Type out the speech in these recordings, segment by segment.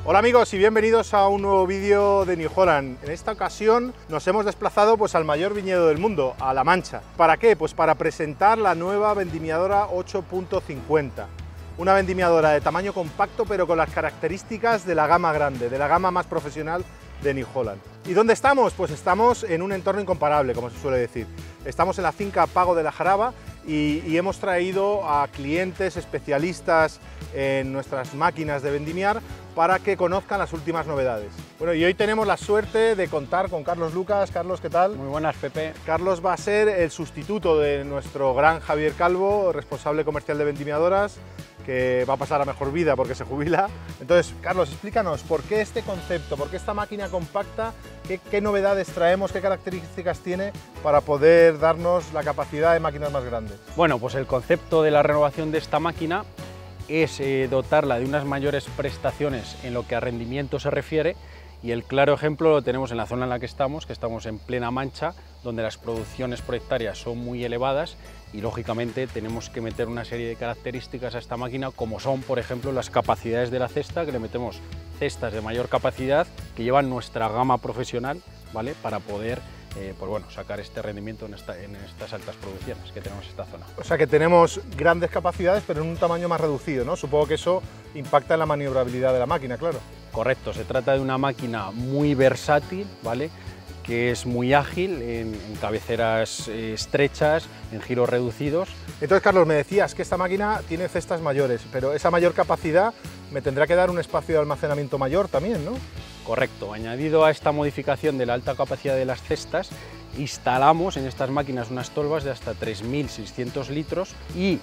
Hola amigos y bienvenidos a un nuevo vídeo de New Holland. En esta ocasión nos hemos desplazado al mayor viñedo del mundo, a La Mancha. ¿Para qué? Pues para presentar la nueva vendimiadora 8.50. Una vendimiadora de tamaño compacto pero con las características de la gama grande, de la gama más profesional de New Holland. ¿Y dónde estamos? Pues estamos en un entorno incomparable, como se suele decir. Estamos en la finca Pago de la Jaraba y hemos traído a clientes especialistas en nuestras máquinas de vendimiar para que conozcan las últimas novedades. Bueno, y hoy tenemos la suerte de contar con Carlos Lucas. Carlos, ¿qué tal? Muy buenas, Pepe. Carlos va a ser el sustituto de nuestro gran Javier Calvo, responsable comercial de vendimiadoras, que va a pasar a mejor vida porque se jubila. Entonces, Carlos, explícanos, ¿por qué este concepto? ¿Por qué esta máquina compacta? ¿Qué novedades traemos? ¿Qué características tiene para poder darnos la capacidad de máquinas más grandes? Bueno, pues el concepto de la renovación de esta máquina es dotarla de unas mayores prestaciones en lo que a rendimiento se refiere, y el claro ejemplo lo tenemos en la zona en la que estamos en plena Mancha, donde las producciones por hectárea son muy elevadas y lógicamente tenemos que meter una serie de características a esta máquina, como son, por ejemplo, las capacidades de la cesta, que le metemos cestas de mayor capacidad que llevan nuestra gama profesional, ¿vale?, para poder pues bueno, sacar este rendimiento en estas altas producciones que tenemos en esta zona. O sea que tenemos grandes capacidades pero en un tamaño más reducido, ¿no? Supongo que eso impacta en la maniobrabilidad de la máquina, claro. Correcto, se trata de una máquina muy versátil, ¿vale?, que es muy ágil en cabeceras estrechas, en giros reducidos. Entonces, Carlos, me decías que esta máquina tiene cestas mayores, pero esa mayor capacidad me tendrá que dar un espacio de almacenamiento mayor también, ¿no? Correcto, añadido a esta modificación de la alta capacidad de las cestas, instalamos en estas máquinas unas tolvas de hasta 3.600 litros y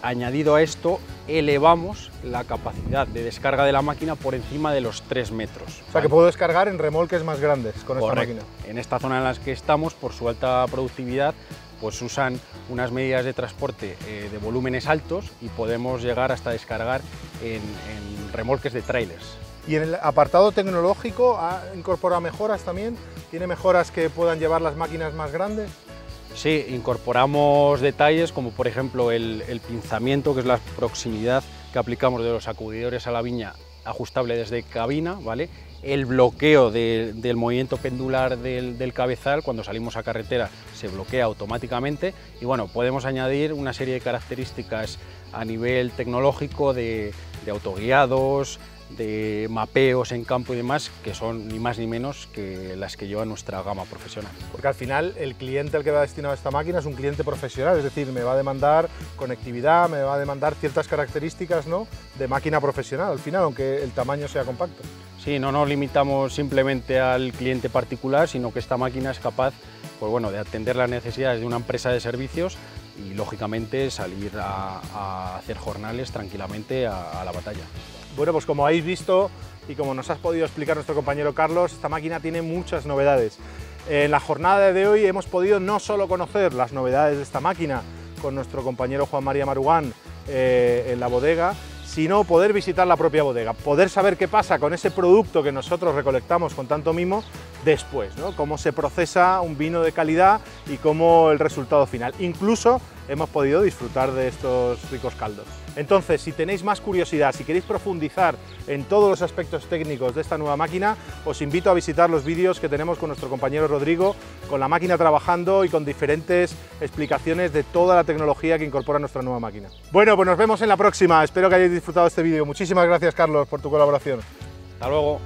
añadido a esto elevamos la capacidad de descarga de la máquina por encima de los 3 metros. O sea que puedo descargar en remolques más grandes con esta máquina. En esta zona en la que estamos, por su alta productividad, pues usan unas medidas de transporte de volúmenes altos y podemos llegar hasta descargar en remolques de trailers. ¿Y en el apartado tecnológico ha incorporado mejoras también? ¿Tiene mejoras que puedan llevar las máquinas más grandes? Sí, incorporamos detalles como por ejemplo el pinzamiento, que es la proximidad que aplicamos de los sacudidores a la viña, ajustable desde cabina, ¿vale? El bloqueo del movimiento pendular del cabezal, cuando salimos a carretera se bloquea automáticamente, y bueno, podemos añadir una serie de características a nivel tecnológico de autoguiados, de mapeos en campo y demás, que son ni más ni menos que las que lleva nuestra gama profesional. Porque al final el cliente al que va destinado esta máquina es un cliente profesional, es decir, me va a demandar conectividad, me va a demandar ciertas características, ¿no?, de máquina profesional al final, aunque el tamaño sea compacto. Sí, no nos limitamos simplemente al cliente particular, sino que esta máquina es capaz, pues bueno, de atender las necesidades de una empresa de servicios y lógicamente salir a hacer jornales tranquilamente a la batalla. Bueno, pues como habéis visto y como nos has podido explicar nuestro compañero Carlos, esta máquina tiene muchas novedades. En la jornada de hoy hemos podido no solo conocer las novedades de esta máquina con nuestro compañero Juan María Marugán en la bodega, sino poder visitar la propia bodega, poder saber qué pasa con ese producto que nosotros recolectamos con tanto mimo después, ¿no?, cómo se procesa un vino de calidad y cómo el resultado final. Incluso hemos podido disfrutar de estos ricos caldos. Entonces, si tenéis más curiosidad, si queréis profundizar en todos los aspectos técnicos de esta nueva máquina, os invito a visitar los vídeos que tenemos con nuestro compañero Rodrigo, con la máquina trabajando y con diferentes explicaciones de toda la tecnología que incorpora nuestra nueva máquina. Bueno, pues nos vemos en la próxima. Espero que hayáis disfrutado de este vídeo. Muchísimas gracias, Carlos, por tu colaboración. Hasta luego.